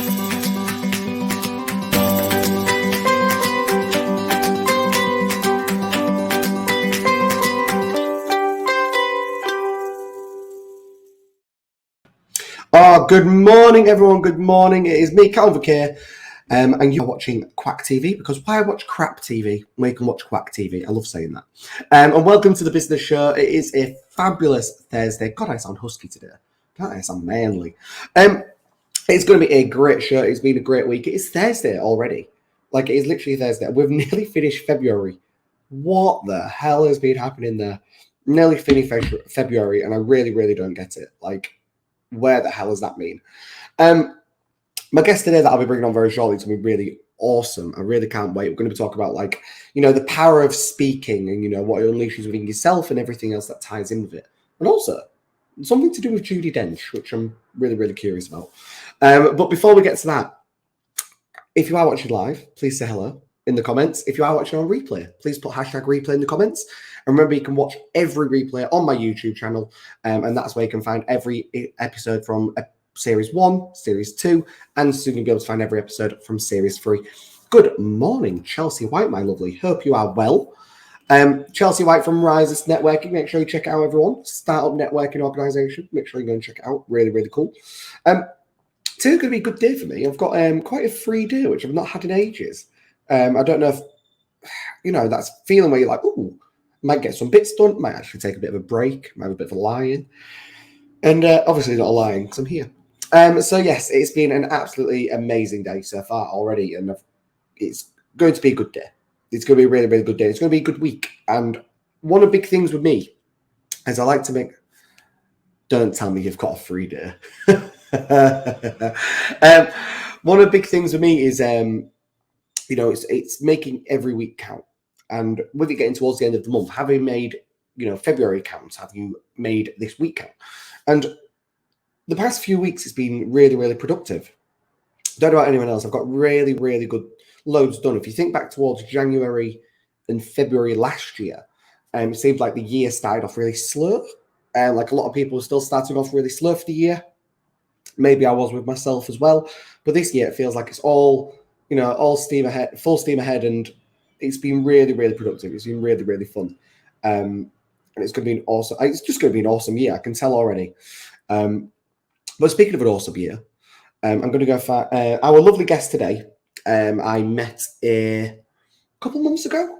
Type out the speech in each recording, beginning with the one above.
Oh, good morning, everyone. Good morning. It is me, Calvin here, and you're watching Quack TV, because why watch crap TV when you can watch Quack TV? I love saying that. And welcome to the business show. It is a fabulous Thursday. God, I sound husky today. God, I sound manly. It's going to be a great show. It's been a great week. It is Thursday already. Like, it is literally Thursday. We've nearly finished February. What the hell has been happening there? Nearly finished February, and I really, really don't get it. Like, where the hell does that mean? My guest today that I'll be bringing on very shortly is going to be really awesome. I really can't wait. We're going to be talking about, like, you know, the power of speaking and, you know, what it unleashes within yourself and everything else that ties in with it. And also something to do with Judi Dench, which I'm really, really curious about. But before we get to that, if you are watching live, please say hello in the comments. If you are watching on replay, please put #replay in the comments. And remember, you can watch every replay on my YouTube channel, and that's where you can find every episode from Series 1, Series 2, and soon you'll be able to find every episode from Series 3. Good morning, Chelsea White, my lovely. Hope you are well. Chelsea White from Rises Networking. Make sure you check it out, everyone. Startup networking organisation. Make sure you go and check it out. Really, really cool. Today's going to be a good day for me. I've got quite a free day, which I've not had in ages. I don't know if, you know, that's feeling where you're like, ooh, might get some bits done, might actually take a bit of a break, might have a bit of a lie-in. And obviously not a lie-in because I'm here. So yes, it's been an absolutely amazing day so far already, and it's going to be a good day. It's going to be a really, really good day. It's going to be a good week. And one of the big things with me is I like to make... Don't tell me you've got a free day. One of the big things with me is, you know, it's making every week count. And with it getting towards the end of the month, having made, you know, February counts, have you made this week count? And the past few weeks, it's been really, really productive. Don't know about anyone else. I've got really, really good loads done. If you think back towards January and February last year, it seemed like the year started off really slow. And like a lot of people were still starting off really slow for the year. Maybe I was with myself as well. But this year, it feels like it's all, you know, all steam ahead, full steam ahead, and it's been really, really productive. It's been really, really fun. And it's going to be an awesome, it's just going to be an awesome year. I can tell already. But speaking of an awesome year, I'm going to go for our lovely guest today. I met a couple months ago.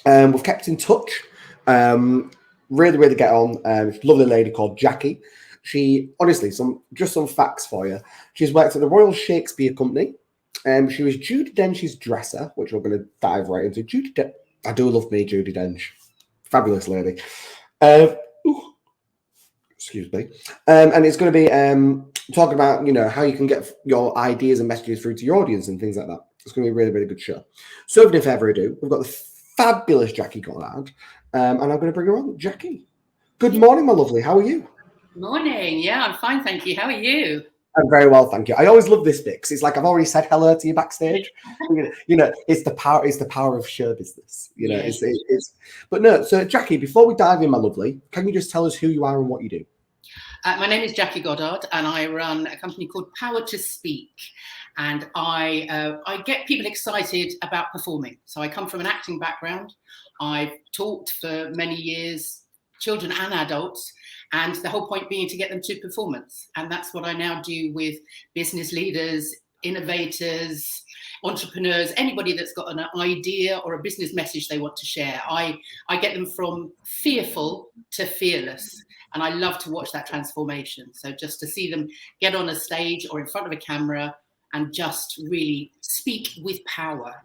We've kept in touch. Really, really get on. She's a lovely lady called Jackie. She, honestly, some facts for you. She's worked at the Royal Shakespeare Company. She was Judi Dench's dresser, which we're going to dive right into. I do love me, Judi Dench. Fabulous lady. Excuse me. And it's going to be talking about, you know, how you can get your ideas and messages through to your audience and things like that. It's going to be a really, really good show. So without further ado, we've got the fabulous Jackie Goddard, and I'm going to bring her on. Jackie, good morning, my lovely. How are you? Morning. Yeah, I'm fine, thank you. How are you? I'm very well, thank you. I always love this bit because it's like I've already said hello to you backstage. You know, it's the power of show business. You know, Yes. it's. But no, so Jackie, before we dive in, my lovely, can you just tell us who you are and what you do? My name is Jackie Goddard, and I run a company called Power to Speak. And I get people excited about performing. So I come from an acting background. I've taught for many years, children and adults, and the whole point being to get them to performance. And that's what I now do with business leaders, innovators, entrepreneurs, anybody that's got an idea or a business message they want to share. I get them from fearful to fearless. And I love to watch that transformation. So just to see them get on a stage or in front of a camera and just really speak with power.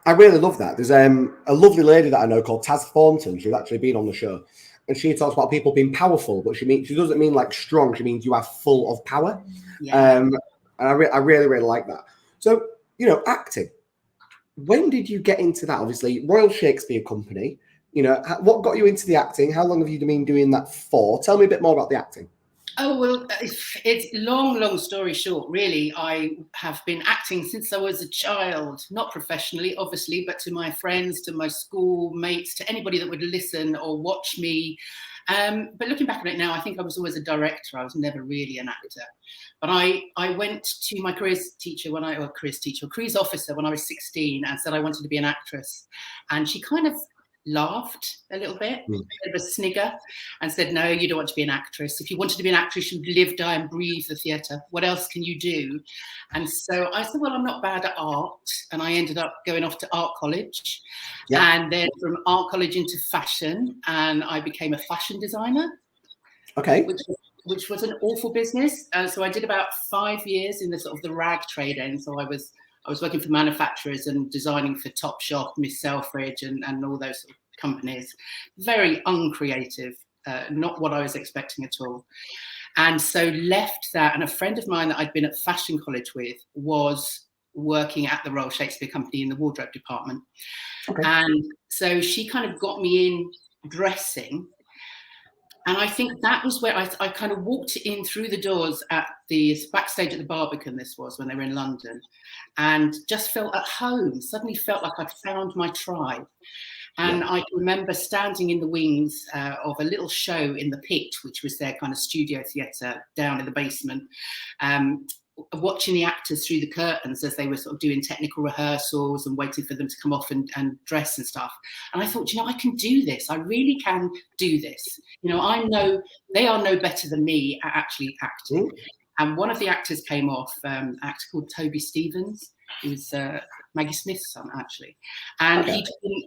I really love that. There's a lovely lady that I know called Taz Thornton. She's actually been on the show. And she talks about people being powerful, but she doesn't mean like strong. She means you are full of power. Yeah. And I really, really like that. So, you know, acting. When did you get into that? Obviously, Royal Shakespeare Company. You know, what got you into the acting? How long have you been doing that for? Tell me a bit more about the acting. Oh, well, it's long story short, really. I have been acting since I was a child, not professionally, obviously, but to my friends, to my school mates, to anybody that would listen or watch me. But looking back on it now, I think I was always a director. I was never really an actor. But I went to my careers officer when I was 16 and said I wanted to be an actress. And she kind of laughed a little bit, a bit of a snigger, and said, no, you don't want to be an actress. If you wanted to be an actress, you'd live, die and breathe the theatre. What else can you do? And so I said, well, I'm not bad at art. And I ended up going off to art college. Yeah. And then from art college into fashion, and I became a fashion designer. Okay. Which was an awful business. So I did about 5 years in the sort of the rag trade end. So I was working for manufacturers and designing for Topshop, Miss Selfridge, and all those sort of companies. Very uncreative, not what I was expecting at all. And so left that, and a friend of mine that I'd been at fashion college with was working at the Royal Shakespeare Company in the wardrobe department. Okay. And so she kind of got me in dressing. And I think that was where I kind of walked in through the doors at the backstage at the Barbican, this was when they were in London, and just felt at home, suddenly felt like I'd found my tribe. And I remember standing in the wings of a little show in the Pit, which was their kind of studio theatre down in the basement, watching the actors through the curtains as they were sort of doing technical rehearsals and waiting for them to come off and dress and stuff. And I thought, I can do this. I really can do this. I know they are no better than me at actually acting. And one of the actors came off, an actor called Toby Stevens, who was Maggie Smith's son, actually. And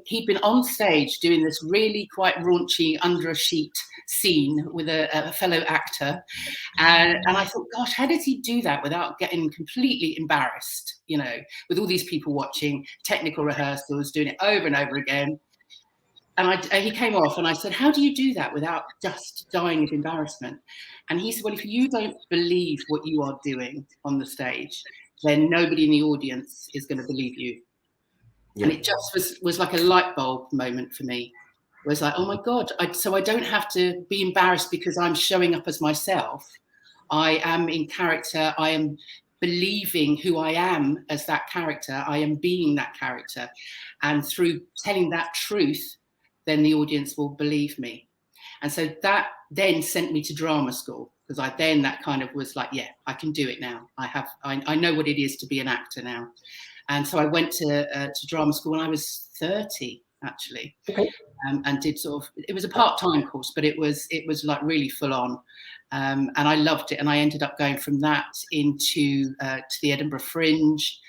he'd been on stage doing this really quite raunchy under a sheet scene with a fellow actor. And I thought, gosh, how did he do that without getting completely embarrassed, with all these people watching, technical rehearsals, doing it over and over again. And he came off and I said, how do you do that without just dying of embarrassment? And he said, well, if you don't believe what you are doing on the stage, then nobody in the audience is going to believe you. Yeah. And it just was like a light bulb moment for me. It was like, oh my God, so I don't have to be embarrassed because I'm showing up as myself. I am in character. I am believing who I am as that character. I am being that character. And through telling that truth, then the audience will believe me. And so that then sent me to drama school, because that kind of was like, yeah, I can do it now. I know what it is to be an actor now. And so I went to drama school when I was 30, actually. Okay. And did sort of, it was a part-time course, but it was like really full on. And I loved it. And I ended up going from that into to the Edinburgh Fringe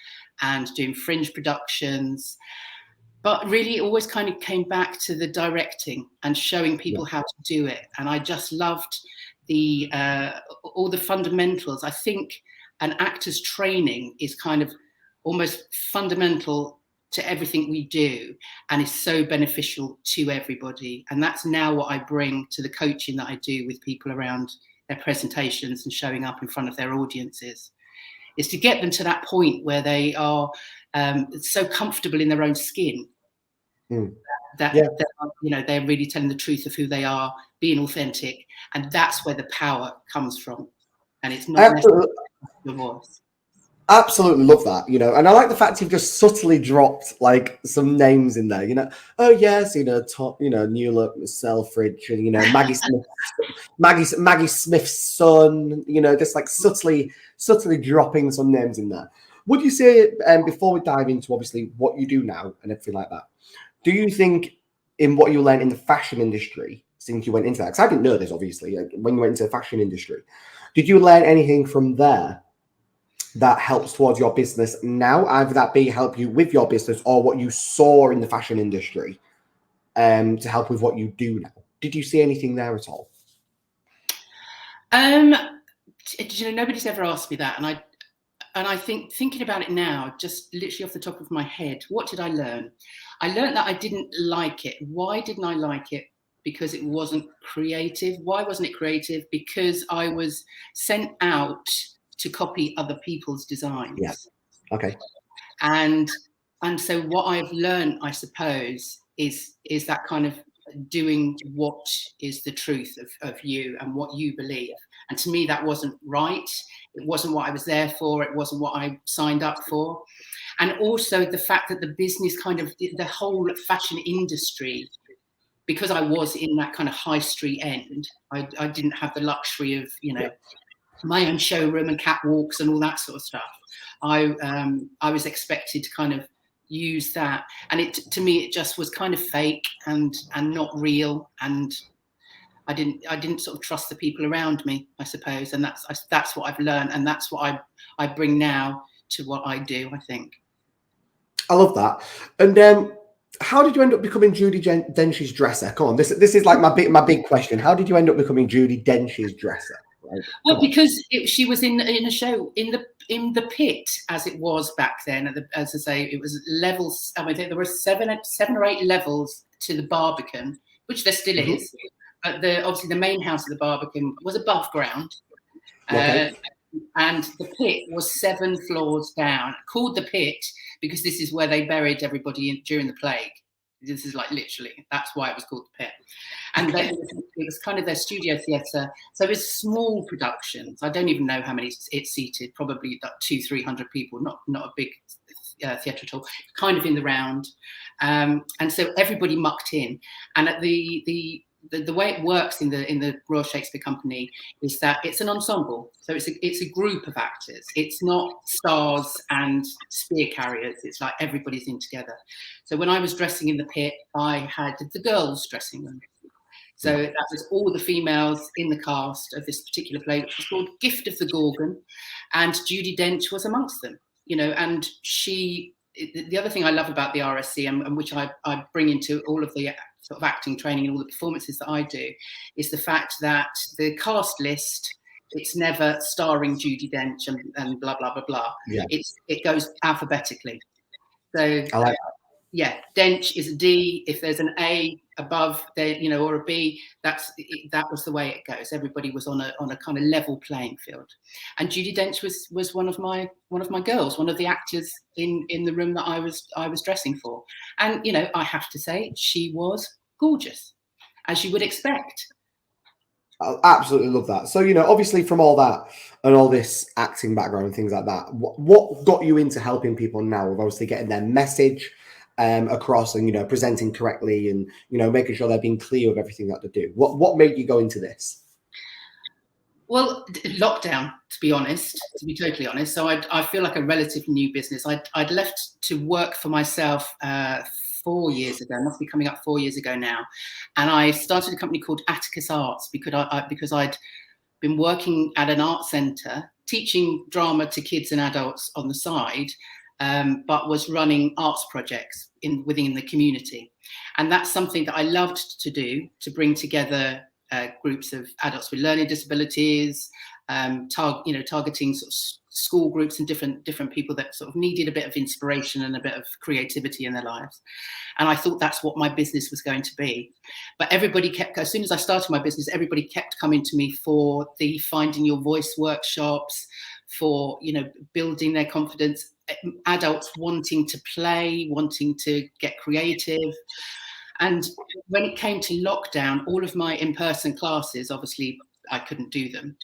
and doing Fringe productions. But really, it always kind of came back to the directing and showing people how to do it. And I just loved all the fundamentals. I think an actor's training is kind of almost fundamental to everything we do and is so beneficial to everybody. And that's now what I bring to the coaching that I do with people around their presentations and showing up in front of their audiences, is to get them to that point where they are so comfortable in their own skin that they're really telling the truth of who they are, being authentic, and that's where the power comes from. And it's not necessarily your voice. Absolutely love that, and I like the fact you've just subtly dropped like some names in there, oh yes, top, New Look, Selfridge, and Maggie Smith, Maggie Smith's son, just like subtly dropping some names in there. Would you say, before we dive into obviously what you do now and everything like that, do you think in what you learned in the fashion industry since you went into that, because I didn't know this obviously, when you went into the fashion industry, did you learn anything from there that helps towards your business now, either that be help you with your business or what you saw in the fashion industry to help with what you do now? Did you see anything there at all? Nobody's ever asked me that, and I think thinking about it now, just literally off the top of my head, what did I learn? I learned that I didn't like it. Why didn't I like it? Because it wasn't creative. Why wasn't it creative? Because I was sent out to copy other people's designs. Yeah. Okay. And so what I've learned, I suppose, is that kind of doing what is the truth of you and what you believe. And to me, that wasn't right. It wasn't what I was there for. It wasn't what I signed up for. And also the fact that the business the whole fashion industry because I was in that kind of high street end, I didn't have the luxury of, my own showroom and catwalks and all that sort of stuff. I was expected to kind of use that, and to me it just was kind of fake and not real, and I didn't sort of trust the people around me, I suppose, and that's what I've learned, and that's what I bring now to what I do, I think. I love that. And how did you end up becoming Judi Dench's dresser? Come on, this is like my big question. How did you end up becoming Judi Dench's dresser? Well, because she was in a show in the pit, as it was back then. As I say, it was levels. I mean, there were seven or eight levels to the Barbican, which there still is. But obviously the main house of the Barbican was above ground. Okay. And the pit was 7 floors down, called the pit because this is where they buried everybody during the plague. This is like literally, that's why it was called the pit. And then it was kind of their studio theatre. So it's small productions. I don't even know how many it seated, probably like 200-300 people, not a big theatre at all, kind of in the round. And so everybody mucked in. And at the way it works in the Royal Shakespeare Company is that it's an ensemble. So it's a group of actors. It's not stars and spear carriers. It's like everybody's in together. So when I was dressing in the pit, I had the girls dressing them. So that was all the females in the cast of this particular play, which was called Gift of the Gorgon, and Judi Dench was amongst them. And the other thing I love about the RSC, and which I bring into all of the sort of acting training and all the performances that I do, is the fact that the cast list, it's never starring Judi Dench and blah, blah, blah, blah. Yeah. It goes alphabetically. So I like that. Yeah, Dench is a D. If there's an A above there, or a B, that was the way it goes. Everybody was on a kind of level playing field. And Judi Dench was one of my girls, one of the actors in the room that I was dressing for. And I have to say, she was gorgeous, as you would expect. I absolutely love that. So, obviously from all that and all this acting background and things like that, what got you into helping people now with obviously getting their message across and, presenting correctly and, making sure they're being clear with everything that they do? What made you go into this? Well, lockdown, to be totally honest. So I feel like a relative new business. I'd left to work for myself 4 years ago, must be coming up 4 years ago now. And I started a company called Atticus Arts because I'd been working at an art centre, teaching drama to kids and adults on the side, but was running arts projects within the community. And that's something that I loved to do, to bring together groups of adults with learning disabilities, targeting sort of school groups and different people that sort of needed a bit of inspiration and a bit of creativity in their lives. And I thought that's what my business was going to be. But as soon as I started my business, everybody kept coming to me for the Finding Your Voice workshops, for, building their confidence, adults wanting to play, wanting to get creative. And when it came to lockdown, all of my in-person classes, obviously, I couldn't do them.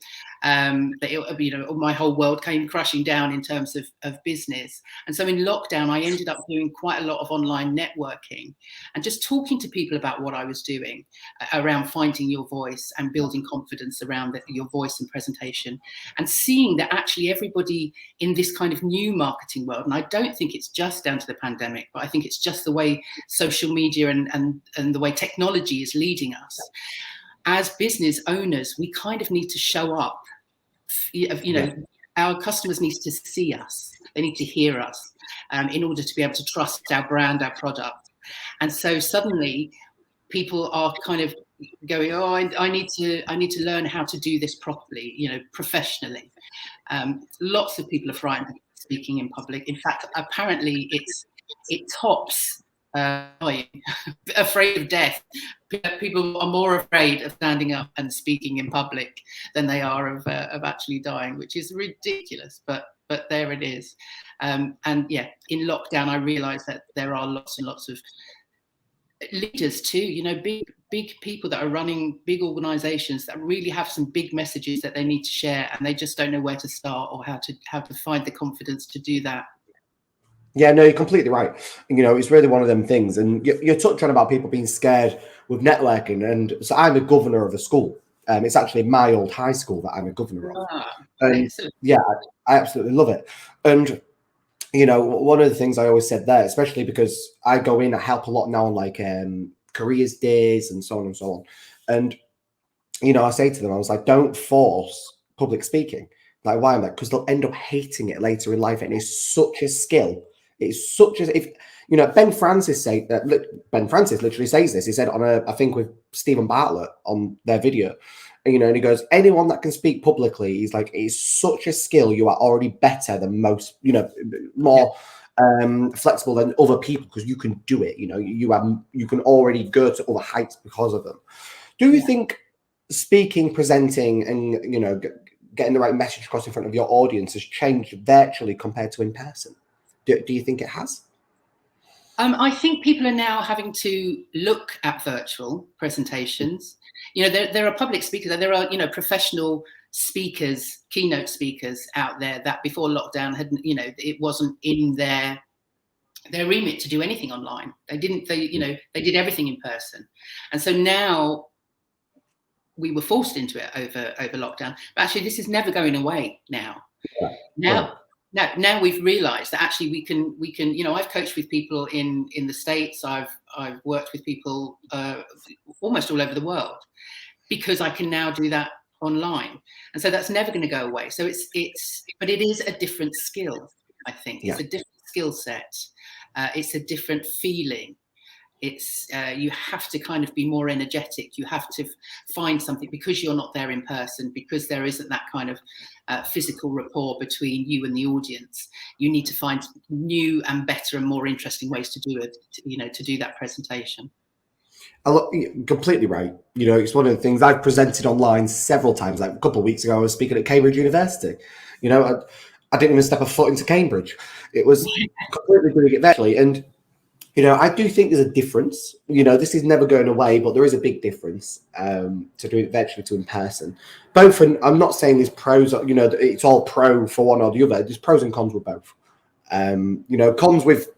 My whole world came crashing down in terms of business. And so in lockdown, I ended up doing quite a lot of online networking and just talking to people about what I was doing around finding your voice and building confidence around your voice and presentation, and seeing that actually everybody in this kind of new marketing world, and I don't think it's just down to the pandemic, but I think it's just the way social media and the way technology is leading us. As business owners, we kind of need to show up. Our customers need to see us. They need to hear us in order to be able to trust our brand, our product. And so suddenly people are kind of going, oh, I need to learn how to do this properly, professionally. Lots of people are frightened of speaking in public. In fact, apparently it tops afraid of death. People are more afraid of standing up and speaking in public than they are of actually dying, which is ridiculous. But there it is. And yeah, in lockdown, I realised that there are lots and lots of leaders too. Big people that are running big organisations that really have some big messages that they need to share, and they just don't know where to start or how to find the confidence to do that. Yeah, no, you're completely right. You know, it's really one of them things. And you're touching about people being scared with networking. And so I'm a governor of a school. It's actually my old high school that I'm a governor of. Ah, And excellent. yeah, I absolutely love it. And, you know, one of the things I always said there, especially because I go in, I help a lot now on like careers days and so on and so on. And, you know, I say to them, I was like, don't force public speaking. Like, why am I? Because they'll end up hating it later in life. And it's such a skill. It's such as if, you know, Ben Francis literally says this. He said on I think with Stephen Bartlett on their video, you know, and he goes, anyone that can speak publicly, he's like, it's such a skill. You are already better than most, you know, more flexible than other people because you can do it. You know, you can already go to other heights because of them. Do you think speaking, presenting, and, you know, getting the right message across in front of your audience has changed virtually compared to in person? Do you think it has? I think people are now having to look at virtual presentations. You know, there are public speakers, there are, you know, professional speakers, keynote speakers out there that before lockdown had, you know, it wasn't in their remit to do anything online. They did everything in person. And so now we were forced into it over lockdown. But actually, this is never going away now. Yeah. Now we've realised that actually we can. You know, I've coached with people in the States. I've worked with people almost all over the world because I can now do that online, and so that's never going to go away. So but it is a different skill. I think it's a different skill set. It's a different feeling. It's you have to kind of be more energetic. You have to find something because you're not there in person, because there isn't that kind of physical rapport between you and the audience. You need to find new and better and more interesting ways to do it, to do that presentation. Completely right. You know, it's one of the things I've presented online several times. Like a couple of weeks ago, I was speaking at Cambridge University. You know, I didn't even step a foot into Cambridge. It was completely doing it virtually. And, you know, I do think there's a difference. You know, this is never going away, but there is a big difference to doing it virtually to in person. Both, and I'm not saying there's pros, you know, it's all pro for one or the other. There's pros and cons with both. You know, cons with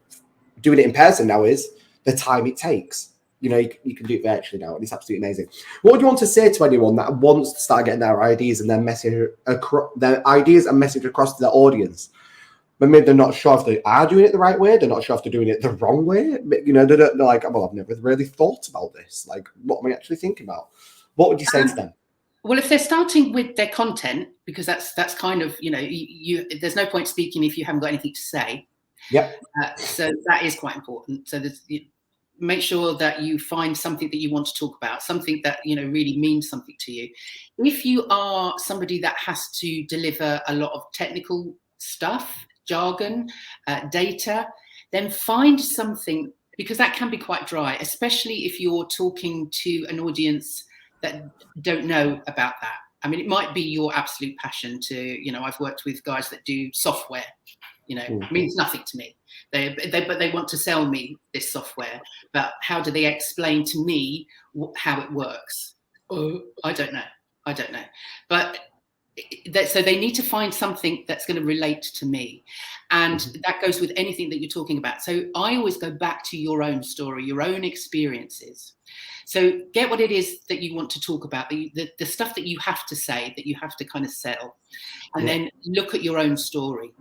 doing it in person now is the time it takes. You know, you can do it virtually now, and it's absolutely amazing. What would you want to say to anyone that wants to start getting their ideas and their message across to their audience? But maybe they're not sure if they are doing it the right way. They're not sure if they're doing it the wrong way. You know, they're like, well, I've never really thought about this. Like, what am I actually thinking about? What would you say to them? Well, if they're starting with their content, because that's kind of, you know, there's no point speaking if you haven't got anything to say. Yeah. So that is quite important. So make sure that you find something that you want to talk about, something that, you know, really means something to you. If you are somebody that has to deliver a lot of technical stuff, jargon, data, then find something, because that can be quite dry, especially if you're talking to an audience that don't know about that. I mean, it might be your absolute passion to, you know, I've worked with guys that do software, you know, it means nothing to me. But they want to sell me this software. But how do they explain to me how it works? Oh, I don't know. But so they need to find something that's going to relate to me. And that goes with anything that you're talking about. So I always go back to your own story, your own experiences. So get what it is that you want to talk about, the stuff that you have to say, that you have to kind of sell. And then look at your own story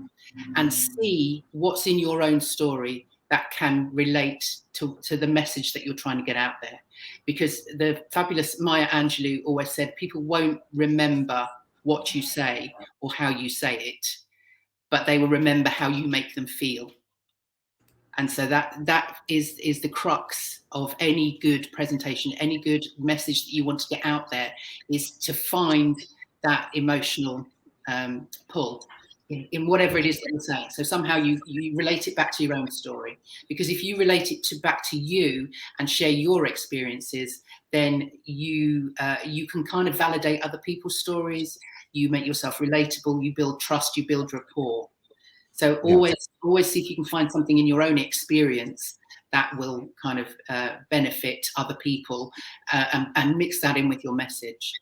and see what's in your own story that can relate to the message that you're trying to get out there. Because the fabulous Maya Angelou always said, people won't remember what you say or how you say it, but they will remember how you make them feel. And so that is the crux of any good presentation, any good message that you want to get out there, is to find that emotional pull in whatever it is that you're saying. So somehow you relate it back to your own story, because if you relate it back to you and share your experiences, then you can kind of validate other people's stories. You make yourself relatable. You build trust. You build rapport. So always see if you can find something in your own experience that will kind of benefit other people, and mix that in with your message.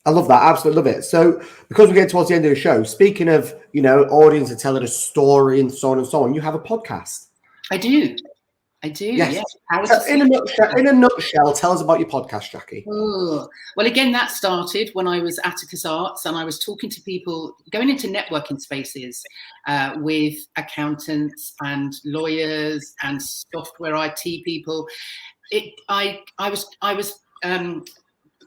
I love that. Absolutely love it. So, because we're getting towards the end of the show, speaking of, audience and telling a story and so on and so on, you have a podcast. I do. Yes. Yeah. In a nutshell, tell us about your podcast, Jackie. Oh, well, again, that started when I was at Atticus Arts and I was talking to people, going into networking spaces with accountants and lawyers and software IT people. I was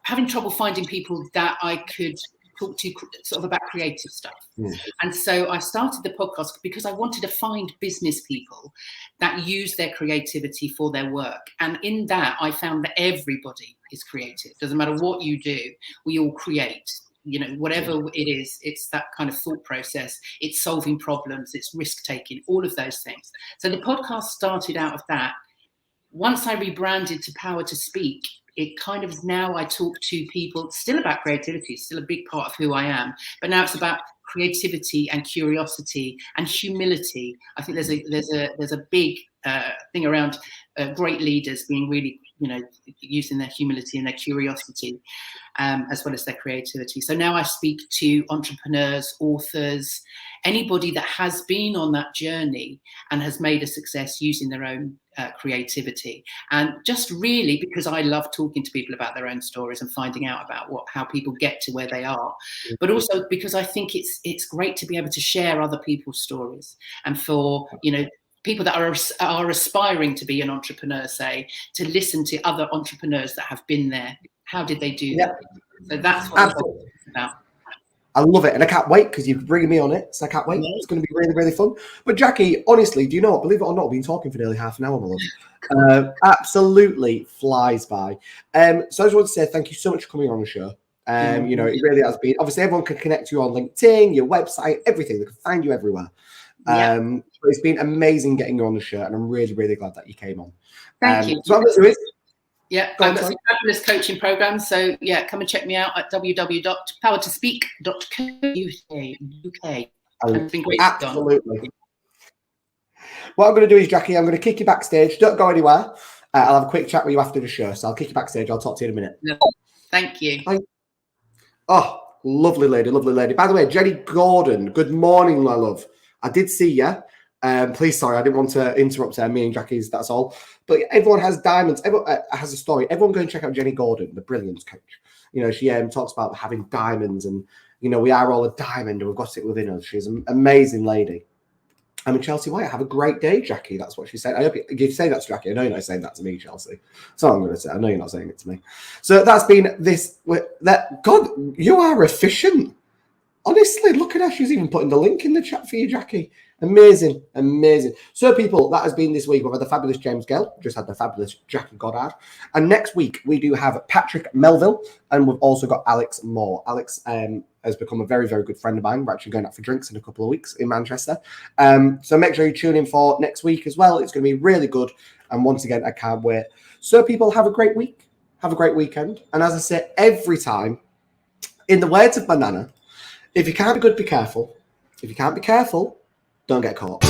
having trouble finding people that I could talk to sort of about creative stuff. And so I started the podcast because I wanted to find business people that use their creativity for their work. And in that, I found that everybody is creative. Doesn't matter what you do, we all create. Whatever it is, it's that kind of thought process. It's solving problems, it's risk taking, all of those things. So the podcast started out of that. Once I rebranded to Power to Speak, it kind of now I talk to people still about creativity, it's still a big part of who I am, but now it's about creativity and curiosity and humility. I think there's a big thing around great leaders being really, using their humility and their curiosity as well as their creativity. So now I speak to entrepreneurs, authors, anybody that has been on that journey and has made a success using their own creativity. And just really because I love talking to people about their own stories and finding out about how people get to where they are, but also because I think it's great to be able to share other people's stories, and for people that are aspiring to be an entrepreneur, say, to listen to other entrepreneurs that have been there. How did they do that? So that's what it's about. I love it, and I can't wait because you're bringing me on it, so I can't wait. It's going to be really, really fun. But Jackie, honestly, do you know what? Believe it or not, I've been talking for nearly half an hour, my love. Absolutely flies by. So I just want to say thank you so much for coming on the show. It really has been. Obviously, everyone can connect you on LinkedIn, your website, everything. They can find you everywhere. But it's been amazing getting you on the show, and I'm really, really glad that you came on. Thank you. So I'm going to do it. Yeah, I've got some fabulous coaching programs. So come and check me out at www.powertospeak.co.uk. It's been great. Absolutely. What I'm going to do is, Jackie, I'm going to kick you backstage. Don't go anywhere. I'll have a quick chat with you after the show. So I'll kick you backstage. I'll talk to you in a minute. Thank you. Oh, lovely lady, lovely lady. By the way, Jenny Gordon, good morning, my love. I did see you. Please, sorry, I didn't want to interrupt me and Jackie's, that's all. But everyone has diamonds. Everyone has a story. Everyone go and check out Jenny Gordon, the brilliance coach. She talks about having diamonds, and, we are all a diamond and we've got it within us. She's an amazing lady. I'm in Chelsea White. Have a great day, Jackie. That's what she said. I hope you say that to Jackie. I know you're not saying that to me, Chelsea. That's all I'm going to say. I know you're not saying it to me. So that's been this. God, you are efficient. Honestly, look at her. She's even putting the link in the chat for you, Jackie. Amazing, amazing. So, people, that has been this week. We've had the fabulous James Gale, just had the fabulous Jackie Goddard. And next week, we do have Patrick Melville, and we've also got Alex Moore. Alex has become a very, very good friend of mine. We're actually going out for drinks in a couple of weeks in Manchester. So make sure you tune in for next week as well. It's going to be really good. And once again, I can't wait. So, people, have a great week. Have a great weekend. And as I say every time, in the words of Banana, if you can't be good, be careful. If you can't be careful, don't get caught.